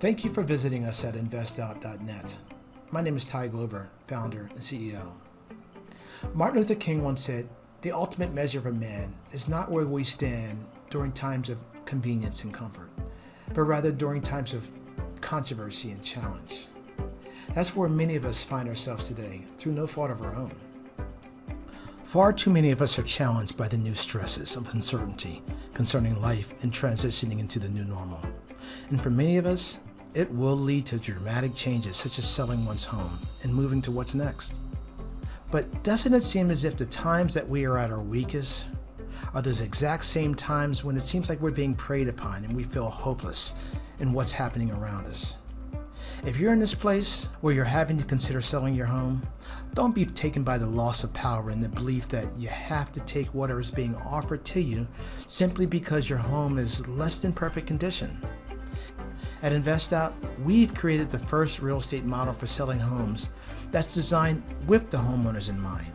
Thank you for visiting us at investout.net. My name is Ty Glover, founder and CEO. Martin Luther King once said, "The ultimate measure of a man is not where we stand during times of convenience and comfort, but rather during times of controversy and challenge." That's where many of us find ourselves today, through no fault of our own. Far too many of us are challenged by the new stresses of uncertainty concerning life and transitioning into the new normal. And for many of us, it will lead to dramatic changes such as selling one's home and moving to what's next. But doesn't it seem as if the times that we are at our weakest are those exact same times when it seems like we're being preyed upon and we feel hopeless in what's happening around us? If you're in this place where you're having to consider selling your home, don't be taken by the loss of power and the belief that you have to take whatever is being offered to you simply because your home is less than perfect condition. At InvestOut, we've created the first real estate model for selling homes that's designed with the homeowners in mind.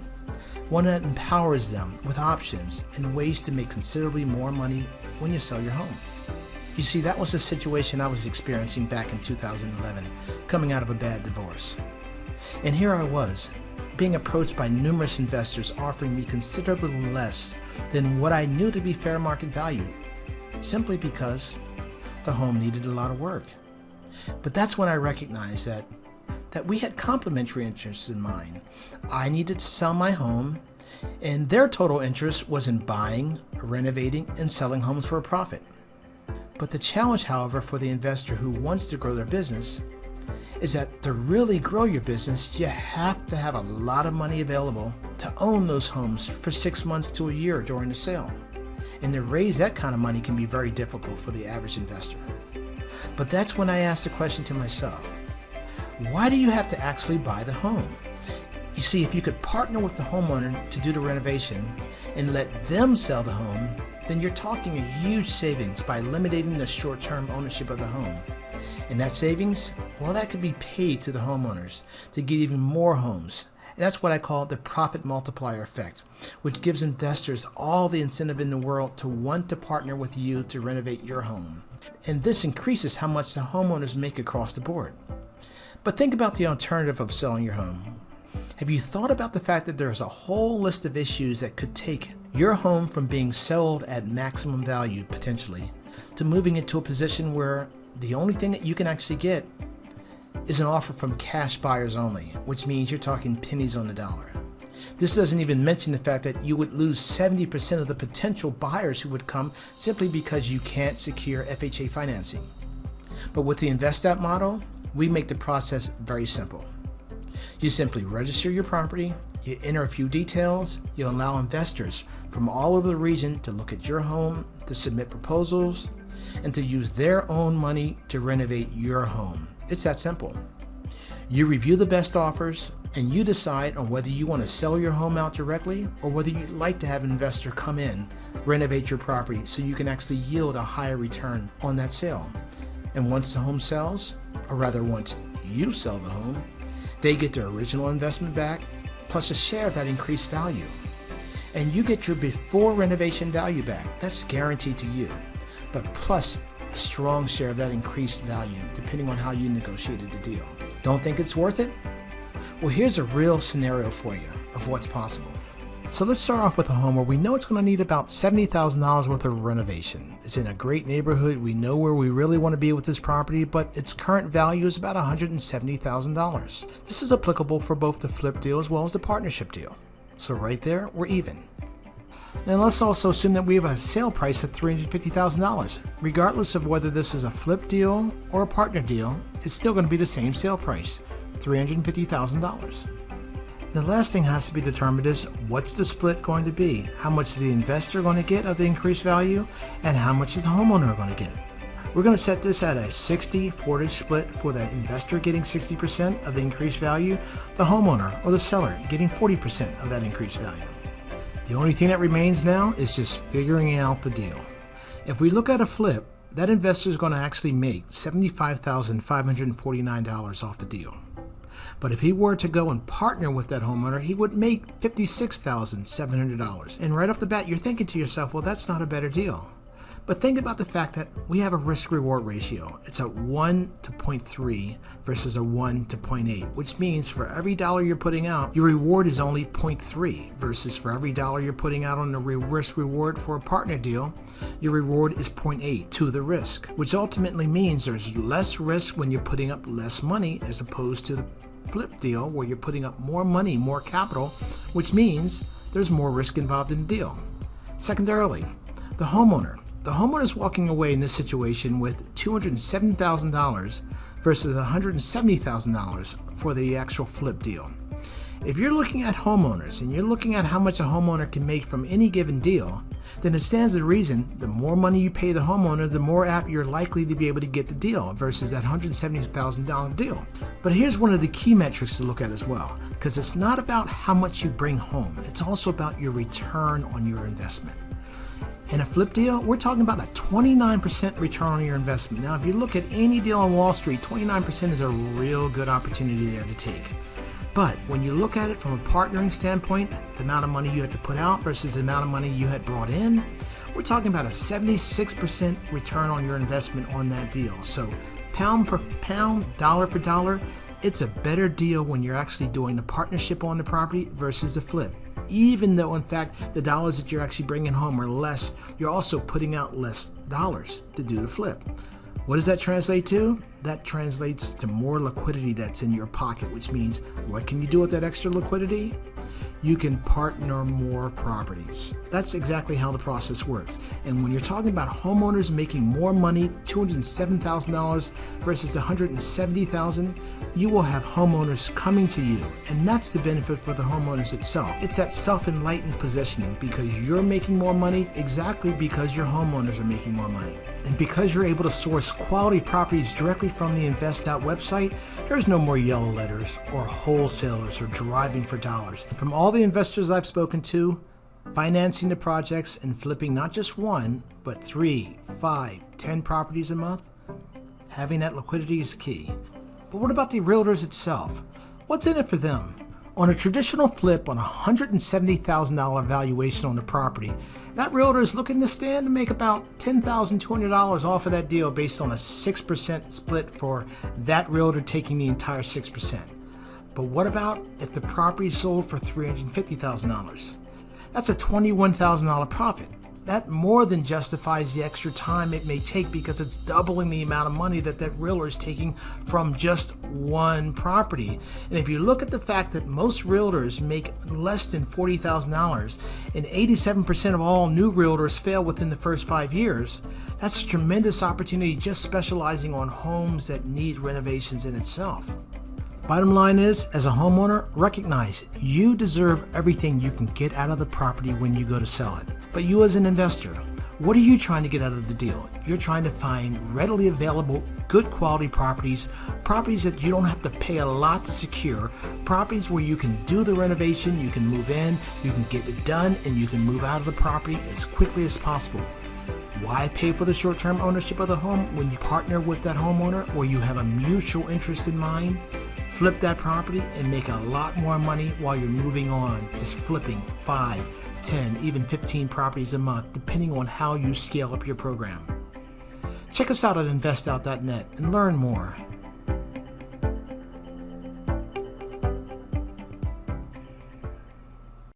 One that empowers them with options and ways to make considerably more money when you sell your home. You see, that was the situation I was experiencing back in 2011, coming out of a bad divorce. And here I was, being approached by numerous investors offering me considerably less than what I knew to be fair market value, simply because the home needed a lot of work. But that's when I recognized that we had complementary interests in mind. I needed to sell my home, and their total interest was in buying, renovating, and selling homes for a profit. But the challenge, however, for the investor who wants to grow their business is that to really grow your business, you have to have a lot of money available to own those homes for 6 months to a year during the sale. And to raise that kind of money can be very difficult for the average investor. But that's when I asked the question to myself, why do you have to actually buy the home? You see, if you could partner with the homeowner to do the renovation and let them sell the home, then you're talking a huge savings by eliminating the short-term ownership of the home. And that savings, well, that could be paid to the homeowners to get even more homes. And that's what I call the profit multiplier effect, which gives investors all the incentive in the world to want to partner with you to renovate your home. And this increases how much the homeowners make across the board. But think about the alternative of selling your home. Have you thought about the fact that there's a whole list of issues that could take your home from being sold at maximum value, potentially, to moving into a position where the only thing that you can actually get is an offer from cash buyers only, which means you're talking pennies on the dollar. This doesn't even mention the fact that you would lose 70% of the potential buyers who would come simply because you can't secure FHA financing. But with the InvestOut model, we make the process very simple. You simply register your property, you enter a few details, you allow investors from all over the region to look at your home, to submit proposals, and to use their own money to renovate your home. It's that simple. You review the best offers, and you decide on whether you want to sell your home out directly or whether you'd like to have an investor come in, renovate your property so you can actually yield a higher return on that sale. And once the home sells, or rather once you sell the home, they get their original investment back, plus a share of that increased value. And you get your before renovation value back. That's guaranteed to you, but plus a strong share of that increased value, depending on how you negotiated the deal. Don't think it's worth it? Well, here's a real scenario for you of what's possible. So let's start off with a home where we know it's going to need about $70,000 worth of renovation. It's in a great neighborhood. We know where we really want to be with this property, but its current value is about $170,000. This is applicable for both the flip deal as well as the partnership deal. So right there, we're even. And let's also assume that we have a sale price at $350,000. Regardless of whether this is a flip deal or a partner deal, it's still going to be the same sale price, $350,000. The last thing has to be determined is what's the split going to be? How much is the investor going to get of the increased value, and how much is the homeowner going to get? We're going to set this at a 60-40 split for the investor getting 60% of the increased value, the homeowner or the seller getting 40% of that increased value. The only thing that remains now is just figuring out the deal. If we look at a flip, that investor is going to actually make $75,549 off the deal. But if he were to go and partner with that homeowner, he would make $56,700. And right off the bat, you're thinking to yourself, well, that's not a better deal. But think about the fact that we have a risk-reward ratio. It's a 1 to 0.3 versus a 1 to 0.8, which means for every dollar you're putting out, your reward is only 0.3 versus for every dollar you're putting out on the risk-reward for a partner deal, your reward is 0.8 to the risk, which ultimately means there's less risk when you're putting up less money as opposed to the flip deal where you're putting up more money, more capital, which means there's more risk involved in the deal. Secondarily, the homeowner. The homeowner is walking away in this situation with $270,000 versus $170,000 for the actual flip deal. If you're looking at homeowners and you're looking at how much a homeowner can make from any given deal, then it stands to reason the more money you pay the homeowner, the more apt you're likely to be able to get the deal versus that $170,000 deal. But here's one of the key metrics to look at as well, because it's not about how much you bring home, it's also about your return on your investment. In a flip deal, we're talking about a 29% return on your investment. Now, if you look at any deal on Wall Street, 29% is a real good opportunity there to take. But when you look at it from a partnering standpoint, the amount of money you had to put out versus the amount of money you had brought in, we're talking about a 76% return on your investment on that deal. So pound per pound, dollar for dollar, it's a better deal when you're actually doing the partnership on the property versus the flip. Even though, in fact, the dollars that you're actually bringing home are less, you're also putting out less dollars to do the flip. What does that translate to? That translates to more liquidity that's in your pocket, which means what can you do with that extra liquidity? You can partner more properties. That's exactly how the process works. And when you're talking about homeowners making more money, $207,000 versus $170,000, you will have homeowners coming to you. And that's the benefit for the homeowners itself. It's that self-enlightened positioning because you're making more money exactly because your homeowners are making more money. And because you're able to source quality properties directly from the InvestOut website, there's no more yellow letters or wholesalers or driving for dollars. From all the investors I've spoken to, financing the projects and flipping not just one, but 3, 5, 10 properties a month, having that liquidity is key. But what about the realtors itself? What's in it for them? On a traditional flip on a $170,000 valuation on the property, that realtor is looking to stand to make about $10,200 off of that deal based on a 6% split for that realtor taking the entire 6%. But what about if the property sold for $350,000? That's a $21,000 profit. That more than justifies the extra time it may take because it's doubling the amount of money that realtor is taking from just one property. And if you look at the fact that most realtors make less than $40,000 and 87% of all new realtors fail within the first 5 years, that's a tremendous opportunity just specializing on homes that need renovations in itself. Bottom line is, as a homeowner, recognize you deserve everything you can get out of the property when you go to sell it. But you as an investor, what are you trying to get out of the deal? You're trying to find readily available, good quality properties that you don't have to pay a lot to secure, properties where you can do the renovation, you can move in, you can get it done, and you can move out of the property as quickly as possible. Why pay for the short-term ownership of the home when you partner with that homeowner or you have a mutual interest in mind? Flip that property and make a lot more money while you're moving on, just flipping 5, 10, even 15 properties a month, depending on how you scale up your program. Check us out at investout.net and learn more.